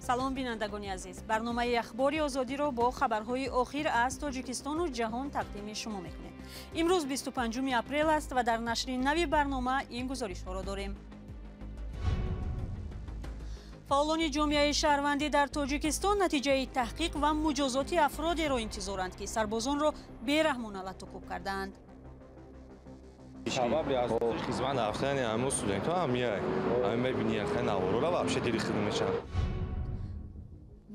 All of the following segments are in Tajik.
салом бинандагони азиз, барномаи ахбори озодиро бо хабарҳои охир аз тоҷикистону ҷаҳон тақдими шумо мекунем. имрӯз 25 апрел аст ва дар нашри нави барнома ин гузоришҳоро дорем. фаъолони ҷомеаи шаҳрвандӣ дар тоҷикистон натиҷаи таҳқиқ ва муҷозоти афродеро интизоранд, ки сарбозонро бераҳмона латукуб кардаанд. Sababli az xizmat naftani hamon studentha ham miay. Hamon mebini axtan navorora вообще diri xidmatchan.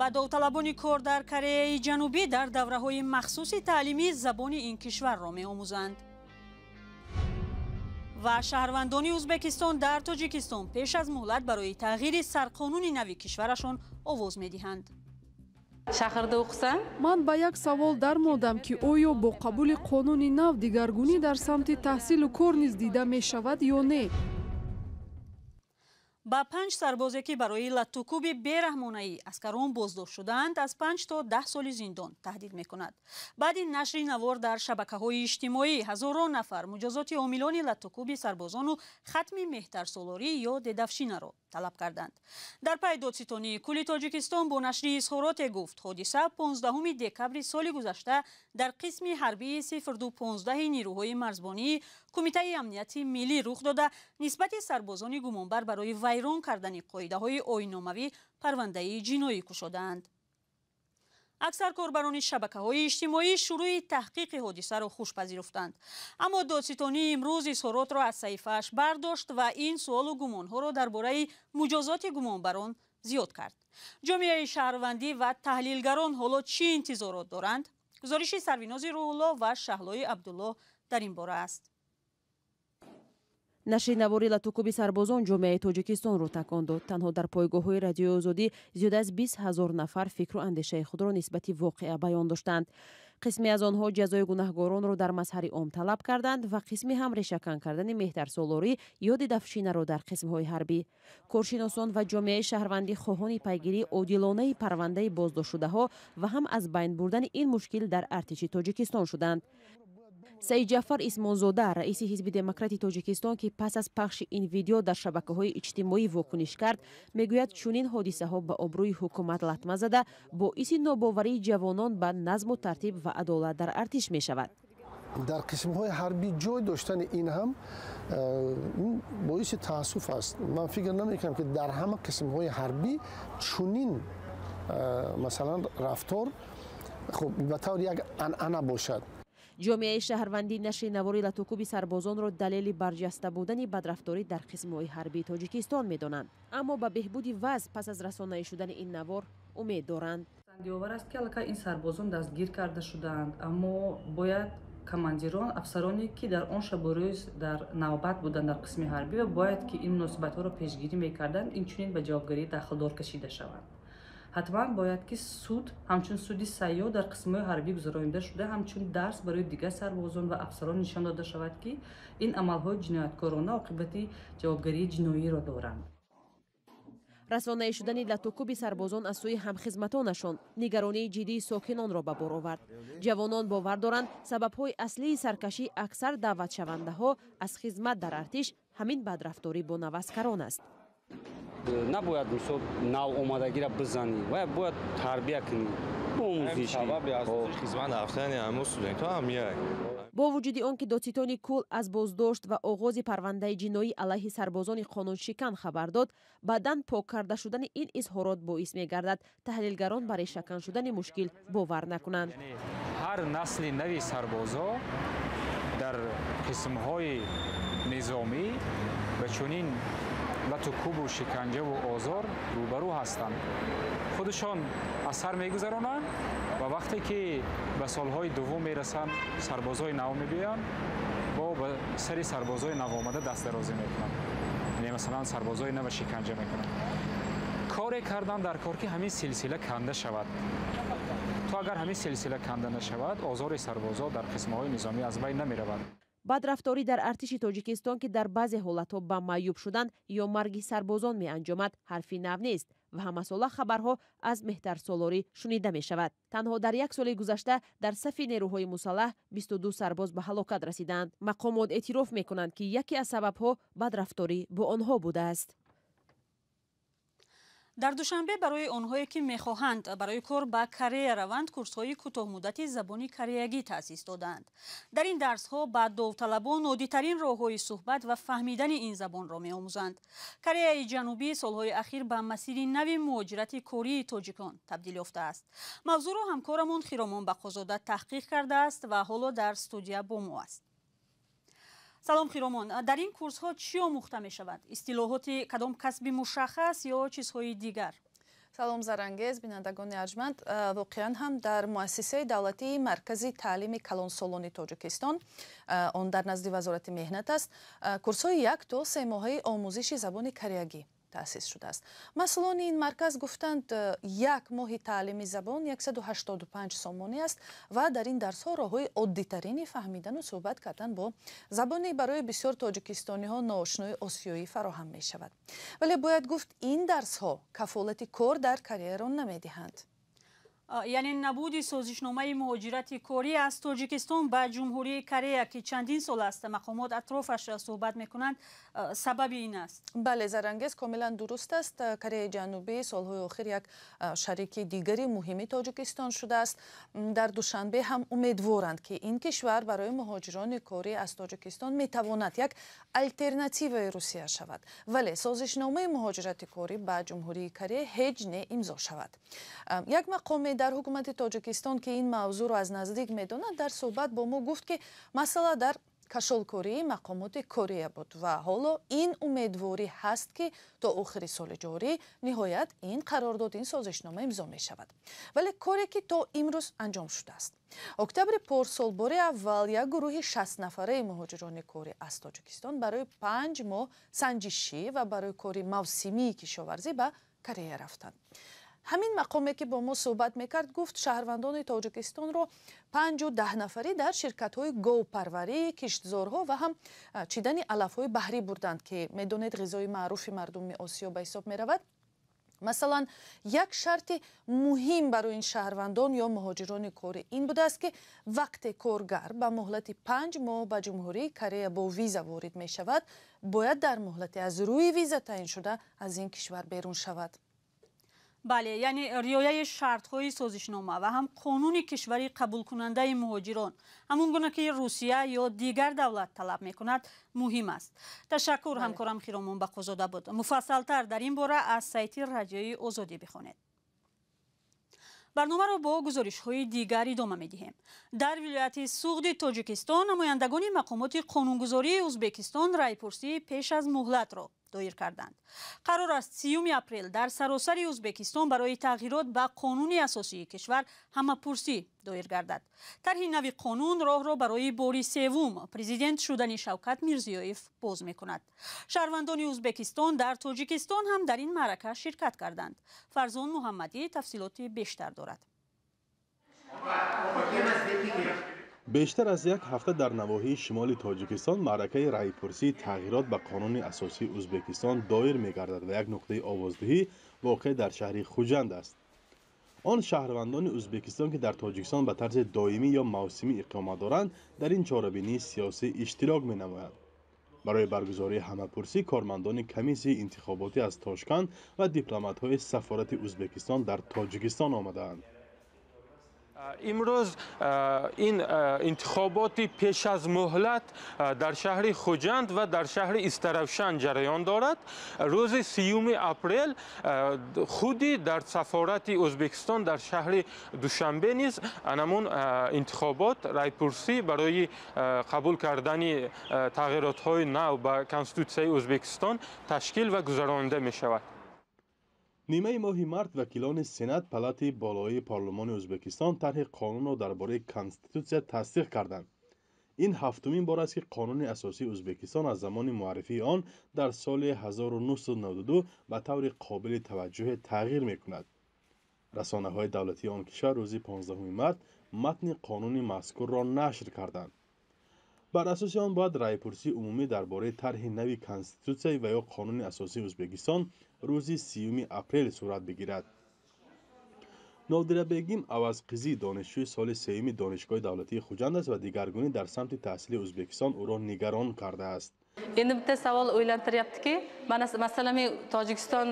ба довталабони кор дар Кореяи Ҷанубӣ дар давраҳои махсуси таълимӣ забони ин кишварро меомӯзанд. ва шаҳрвандони Ӯзбекистон дар Тоҷикистон пеш аз муҳлат барои тағйири сарқонуни нави кишварашон овоз медиҳанд. ман ба як савол дармодам ки оё бо қабули қонуни нав дигаргунӣ дар самти таҳсилу кор низ дида мешавад ё не? ба 5 сарбозе ки барои латукуби бераҳмонаӣ аскарон боздошт шуданд, аз 5 то 10 соли зиндон таҳдид мекунад. баъди нашри навор дар шабакаҳои иҷтимоӣ ҳазорон нафар муҷозоти омилони латукуби сарбозону хатми меҳтарсолорӣ ё дедавшинаро талаб карданд. дар пай додситонии кулли Тоҷикистон бо нашри изҳороте гуфт, ҳодиса 15 декабри соли гузашта дар қисми ҳарбии 0215 нирӯҳои марзбонии Кумитаи амнияти миллӣ рух дода, нисбати сарбозони гумонбар барои вайрон кардани қоидаҳои оинномавӣ парвандаи ҷиноӣ кушодаанд. аксар корбарони шабакаҳои иҷтимоӣ шурӯи таҳқиқи ҳодисаро хуш пазируфтанд. аммо додситони имрӯз изҳоротро аз саҳифааш бардошт ва ин суолу гумонҳоро дар бораи муҷозоти гумонбарон зиёд кард. ҷомеаи шаҳрвандӣ ва таҳлилгарон ҳоло чӣ интизорот доранд? гузориши Сарвинози Рӯҳулло ва Шаҳлои Абдулло дар ин бора аст. нашри навори латукуби сарбозон ҷомеаи Тоҷикистонро такон дод. танҳо дар пойгоҳҳои радиои озодӣ зиёда аз 20 000 нафар фикру андешаи худро нисбати воқеа баён доштанд. қисме аз онҳо ҷазои гунаҳгоронро дар мазҳари ом талаб карданд ва қисми ҳам решакан кардани меҳтарсолорӣ ё дедавшинаро дар қисмҳои ҳарбӣ. коршиносон ва ҷомеаи шаҳрвандӣ хоҳони пайгирии одилонаи парвандаи боздоштшудаҳо ва ҳам аз байн бурдани ин мушкил дар артиши Тоҷикистон шуданд. Саидҷафар Исмонзода, раиси ҳизби демократи Тоҷикистон, ки пас аз пахши ин видео дар шабакаҳои иҷтимоӣ вокуниш кард, мегӯяд чунин ҳодисаҳо ба обрӯи ҳукумат латма зада, боиси нобоварии ҷавонон ба назму тартиб ва адолат дар артиш мешавад. дар қисмҳои ҳарбӣ ҷой доштани ин ҳам боиси таассуф аст. ман фикр намекунам ки дар ҳама қисмҳои ҳарбӣ чунин масалан рафтор ба таври як анъана бошад. ҷомеаи шаҳрвандӣ нашри навори латукуби сарбозонро далели барҷаста будани бадрафторӣ дар қисмҳои ҳарбии Тоҷикистон медонанд. аммо ба беҳбуди вазъ пас аз расонаӣ шудани ин навор умед доранд. сандиовар аст ки аллакай ин сарбозон дастгир карда шуданд, аммо бояд командирон, афсароне ки дар он шабу рӯз дар навбат буданд дар қисми ҳарбӣ ва бояд ки ин муносибатҳоро пешгирӣ мекарданд, инчунин ба ҷавобгарӣ дахлдор кашида шаванд. ҳатман бояд ки суд ҳамчун суди сайёҳ дар қисмҳои ҳарбӣ гузаронида шуда ҳамчун дарс барои дигар сарбозон ва афсарон нишон дода шавад ки ин амалҳои ҷинояткорона оқибати ҷавобгарии ҷиноиро доранд. расонаи шудани латукуби сарбозон аз сӯи ҳамхизматонашон нигаронии ҷиддии сокинонро ба бор овард. ҷавонон бовар доранд сабабҳои аслии саркашӣ аксар даъватшавандаҳо аз хизмат дар артиш ҳамин бадрафторӣ бо наваскарон аст. набояд мисол нав омадагиро бизанӣ ва бояд тарбия кунӣ. Sababli az xizmat naftani hamon studentha ham miay. бо вуҷуди он ки додситони кул аз боздошт ва оғози парвандаи ҷиноӣ алайҳи сарбозони қонуншикан хабар дод, баъдан пок карда шудани ин изҳорот боис мегардад таҳлилгарон ба решакан шудани мушкил бовар накунанд. ҳар насли нави сарбозо дар қисмҳои низомӣ ба чунин латукубу шиканҷаву озор рӯбарӯ ҳастанд. худашон аз сар мегузаронанд ва вақте ки ба солҳои дуввум мерасанд, сарбозои нав мебиёянд, бо ба сари сарбозои навомада дастдарозӣ мекунанд. яъне масалан сарбозои нава шиканҷа мекунанд. коре кардан дар кор ки ҳамин силсила канда шавад. то агар ҳамин силсила канда нашавад, озори сарбозо дар қисмҳои низомӣ аз байн намеравад. бадрафторӣ дар артиши Тоҷикистон ки дар баъзе ҳолатҳо ба маъюб шудан ё марги сарбозон меанҷомад, ҳарфи нав нест ва ҳамасола хабарҳо аз меҳтарсолорӣ шунида мешавад. танҳо дар як соли гузашта дар сафи нерӯҳои мусаллаҳ 22 сарбоз ба ҳалокат расиданд. мақомот эътироф мекунанд ки яке аз сабабҳо бадрафторӣ бо онҳо будааст. در دوشنبه برای آنهایی که می‌خواهند برای کار به کره روند کورس‌های کوتاه‌مدتی زبان کره‌ای تأسیس دادند. در این درس‌ها با داوطلبان عادی‌ترین راه‌های صحبت و فهمیدن این زبان را می‌آموزند. کره جنوبی سال‌های اخیر به مسیر نوی مهاجرت کاری تاجیکان تبدیل یافته است. موضوع را همکارمون خیرامان بقازاده تحقیق کرده است و حالا در استودیو با ما است. سلام خیرامان، در این کورس ها چی آموخته می شود؟ اصطلاحات کدام کسبی مشخص یا چیزهای دیگر؟ سلام زرانگیز بینندگان ارجمند، واقعا هم در مؤسسه دولتی مرکزی تعلیم کلانسالانی تاجیکستان آن در نزد وزارت مهنت است. کورس های 1 تا 3 ماهه آموزش زبان کره‌ای تأسیس شده است. مسئولان این مرکز گفتند 1 ماه تعلیم زبان 185 سامانی است و در این درس ها راههای عادی ترین فهمیدن و صحبت کردن با زبانی برای بسیار تاجیکستانی ها ناآشنای آسیایی فراهم می شود. ولی باید گفت این درس ها کفالت کار در کریر را نمی دهند. یعنی نبود سازشنامه مهاجرت کاری از تاجیکستان به جمهوری کره که چندین سال است مقامات اطرافش را صحبت میکنند سبب این است. بله زرانگیز، کاملا درست است. کره جنوبی سالهای آخر یک شریک دیگری مهمی تاجیکستان شده است. در دوشنبه هم امیدوارند که این کشور برای مهاجران کاری از تاجیکستان میتواند یک الترناتیو روسیه شود. ولی سازشنامه مهاجرت کاری به جمهوری کره هیچ نه امضا شود. یک مقام در حکومت تاجیکستان که این موضوع را از نزدیک می‌داند در صحبت با ما گفت که مسئله در کشالکاری مقامات کره بود و حالا این امیدواری هست که تا آخر سال جاری نهایت این قرارداد این سازشنامه امضا می شود. ولی کاری که تا امروز انجام شده است. اکتبر پارسال بار اول یک گروه 60 نفره مهاجران کاری از تاجیکستان برای 5 ماه سنجشی و برای کاری موسمی کشاورزی به کره رفتند. همین مقامی که با ما صحبت میکرد گفت شهروندان تاجیکستان رو 5 و 10 نفری در شرکت های گاوپروری، کشتزارها و هم چیدن علف های بحری بردند که میدونید غذای معروف مردم آسیا به حساب میرود. مثلا یک شرط مهم برای این شهروندان یا مهاجران کاری این بوده است که وقت کارگر به مهلت 5 ماه به جمهوری کره با ویزا وارد می شود باید در مهلت از روی ویزا تعیین شده از این کشور بیرون شود. بله، یعنی رعایت شرط‌های سازشنامه و هم قانون کشوری قبول کننده مهاجران همون گونه که روسیه یا دیگر دولت طلب میکند مهم است. تشکر همکارم خیرامان بقازاده بود. مفصل‌تر در این باره از سایت رادیوی آزادی بخوانید. برنامه را با گزارش‌های دیگر ادامه می‌دهیم. در ولایت سوغد تاجیکستان نمایندگان مقامات قانونگذاری ازبکستان رایپرسی پیش از مهلت را دایر کردند. قرار است 30 اپریل در سراسر ازبکستان برای تغییرات به قانون اساسی کشور همه‌پرسی دایر گردد. طرح نوی قانون راه را برای بار سوم پرزیدنت شدن شوکت میرزیویف باز می‌کند. شهروندان ازبکستان در تاجیکستان هم در این معرکه شرکت کردند. فرزان محمدی تفصیلات بیشتر دارد. بیشتر از یک هفته در نواحی شمال تاجیکستان معرکه رایپرسی تغییرات به قانون اساسی ازبکستان دایر می‌گردد و یک نقطه آوازدهی واقع در شهر خوجند است. آن شهروندان ازبکستان که در تاجیکستان به طرز دائمی یا موسمی اقامت دارند در این چاره‌بینی سیاسی اشتراک می‌نمایند. برای برگزاری همه‌پرسی کارمندان کمیسیون انتخاباتی از تاشکند و دیپلمات‌های سفارت ازبکستان در تاجیکستان آمدند. امروز این انتخابات پیش از مهلت در شهر خوجند و در شهر استروشن جریان دارد. روز 30 اپریل خودی در سفارت ازبکستان در شهر دوشنبه نیز انمون انتخابات رایپرسی برای قبول کردن تغییرات های نو به کنستیتوسیون ازبکستان تشکیل و گذرانده می شود. نیمه ماه مارت وکیلان سنات پالات بالای پارلمان ازبکستان طرح قانون را درباره کنستیتوسیون تصدیق کردند. این هفتمین بار است که قانون اساسی ازبکستان از زمان معرفی آن در سال 1992 به طور قابل توجه تغییر می‌کند. رسانه‌های دولتی آن کشور روز 15 مارت متن قانون مذکور را نشر کردند. بر اساس آن باید رایپرسی عمومی درباره طرح نوی کنستیتوسیون و یا قانون اساسی ازبکستان روز 30 اپریل صورت بگیرد. نادره بیگیم عوضقیزی دانشجوی سال سوم دانشگاه دولتی خوجند است و دیگرگونی در سمت تحصیل ازبکستان او را نگران کرده است. Endi bitta savol o'ylantiryaptiki, mana masalan men Tojikiston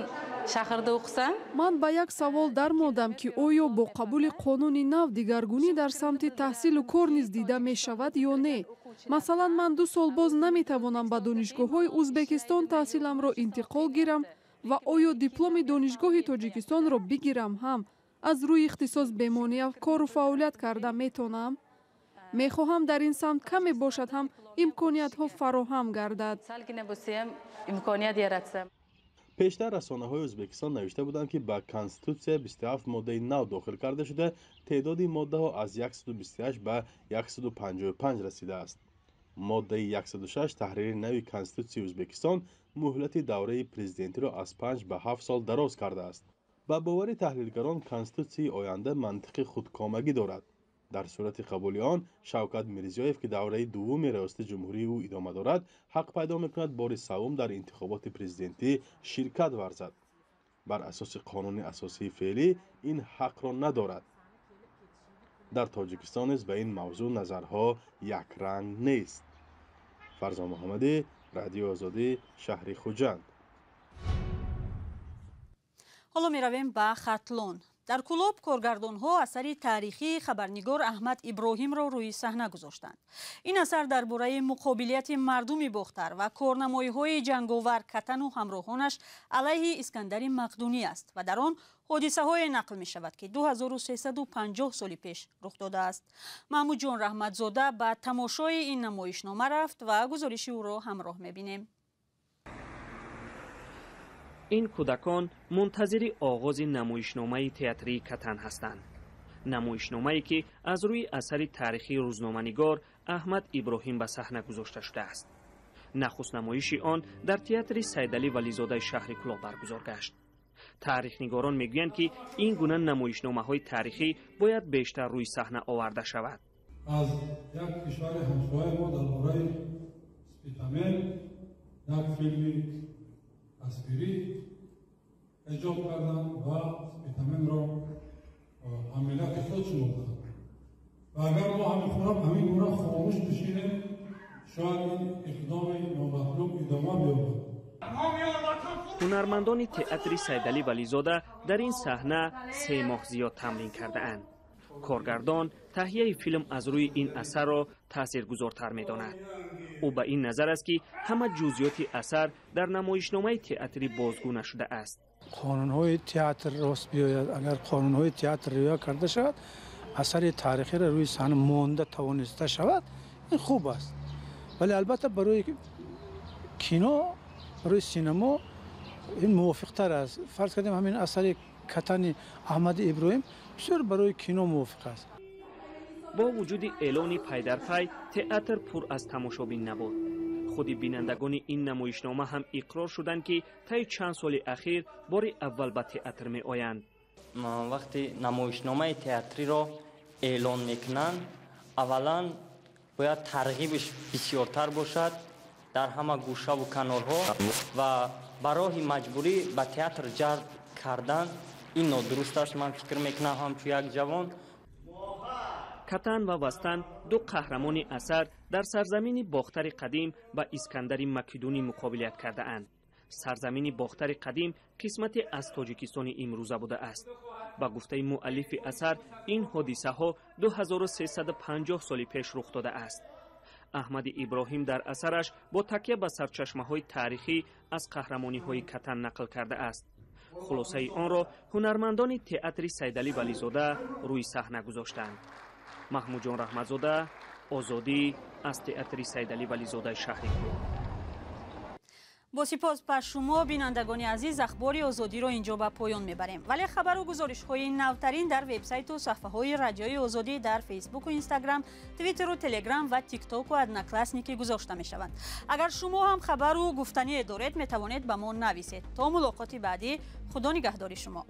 shahrida o'qisam, ман ба як савол дар модам ки оё бо қабули қонуни нав дигаргунӣ дар самти таҳсилу кор низ дида мешавад ё не. Масалан, ман 2 сол боз наметавонам ба донишгоҳҳои Узбекистон таҳсиламро интиқол гирам ва оё дипломи донишгоҳи Тоҷикистонро бигирам ҳам аз рӯи ихтисос бемонеа кору фаъолият карда метонам. мехоҳам дар ин самт каме бошад ҳам имкониятҳо фароҳам гардад. salgina bo'lsa ham imkoniyat yaratsam. پیشتر رسانه‌های ازبکستان نوشته بودند که به کنستیتوسیه 27 ماده نو داخل کرده شده تعداد ماده ها از 128 به 155 رسیده است. ماده 106 تحریر نوی کنستیتوسی ازبکستان مهلت دوره پرزیدنتی را از 5 به 7 سال دراز کرده است. به باور تحلیلگران کنستیتوسی آینده منطق خودکامگی دارد. در صورت قبول آن شوکت میرزیایف که دوره دوم ریاست جمهوری او ادامه دارد حق پیدا میکند بار سوم در انتخابات پرزیدنتی شرکت ورزد. بر اساس قانون اساسی فعلی این حق را ندارد. در تاجیکستان نیز به این موضوع نظرها یک رنگ نیست. فرزان محمدی، رادیو آزادی، شهر خوجند. حالا میرویم به خطلون. در کلوب کارگردان‌ها اثری تاریخی خبرنگار احمد ابراهیم را روی صحنه گذاشتند. این اثر درباره مقابلیت مردم باختر و کارنمایی‌های جنگاور کتن و همراهانش علیه اسکندر مقدونی است و در آن حادثه‌های نقل می‌شود که 2350 سال پیش رخ داده است. محمود جان رحمتزاده به تماشای این نمایشنامه رفت و گزارش او را همراه می‌بینیم. این کودکان منتظر آغاز نمایشنامه تئاتری کتن هستند. نمایشنامه‌ای که از روی اثر تاریخی روزنامه‌نگار احمد ابراهیم به صحنه گذاشته است. نخست نمایش آن در تئاتر سیدعلی ولیزاده شهر کلوب برگزار گشت. تاریخ‌نگاران میگویند که این گونه نمایشنامه‌های تاریخی باید بیشتر روی صحنه آورده شود. از یک کشور همسایه ما درباره اسپیتامل یک فیلمی تصویری ایجاد کردن و اسپیتامل را عملیات خود شمردن و اگر ما همین گونه خاموش بشینیم شاید این اقدام نامطلوب ادامه بیابد. هنرمندان تئاتر سیدعلی ولیزاده در این صحنه 3 ماه زیاد تمرین کرده اند. کارگردان تهیه فیلم از روی این اثر را تاثیرگذارتر می‌داند. او به این نظر است که همه جزئیات اثر در نمایشنامه تئاتری بازگو نشده است. قانون‌های تئاتر راست بیاید، اگر قانون‌های تئاتر رعایت کرده شود اثر تاریخی را روی صحنه مانده توانسته شود، این خوب است. ولی البته برای کینو، برای سینما این موافق‌تر است. فرض کنیم همین اثر کتن احمد ابراهیم بسیار برای کینو موافق است. با وجود اعلان پی در پی تئاتر پر از تماشابین نبود. خود بینندگان این نمایشنامه هم اقرار شدند که طی چند سال اخیر بار اول به تئاتر می آیند. وقتی نمایشنامه تئاتری را اعلان میکنند اولا باید ترغیبش بسیارتر باشد در همه گوشه و کنارها و برای مجبوری به تئاتر جلب کردن این نادرست است. من فکر میکنم همچون یک جوان کتن و وستن 2 قهرمان اثر در سرزمین باختر قدیم با اسکندر مقدونی مقابلت کرده اند. سرزمین باختر قدیم قسمت از تاجیکستان امروزه بوده است. با گفته مؤلف اثر این حادثه ها 2350 سال پیش رخ داده است. احمد ابراهیم در اثرش با تکیه به سرچشمه های تاریخی از قهرمانی های کتن نقل کرده است. خلاصه آن را هنرمندان تئاتر سیدعلی ولیزاده روی صحنه گذاشتند. محمود جان رحمتزاده، آزادی، از تئاتر سیدعلی ولیزاده شهر کلوب. با سپاس به شما بینندگان عزیز، اخبار آزادی را اینجا به پایان میبریم. ولی خبر و گزارش های نوترین در وبسایت و صفحه های رادیوی آزادی در فیسبوک و اینستاگرام، توییتر و تلگرام و تیک تاک و ادناکلاسنیکی گذاشته می شوند. اگر شما هم خبر و گفتنی دارید می توانید به ما نویسید. تا ملاقات بعدی، خدا نگهدار شما.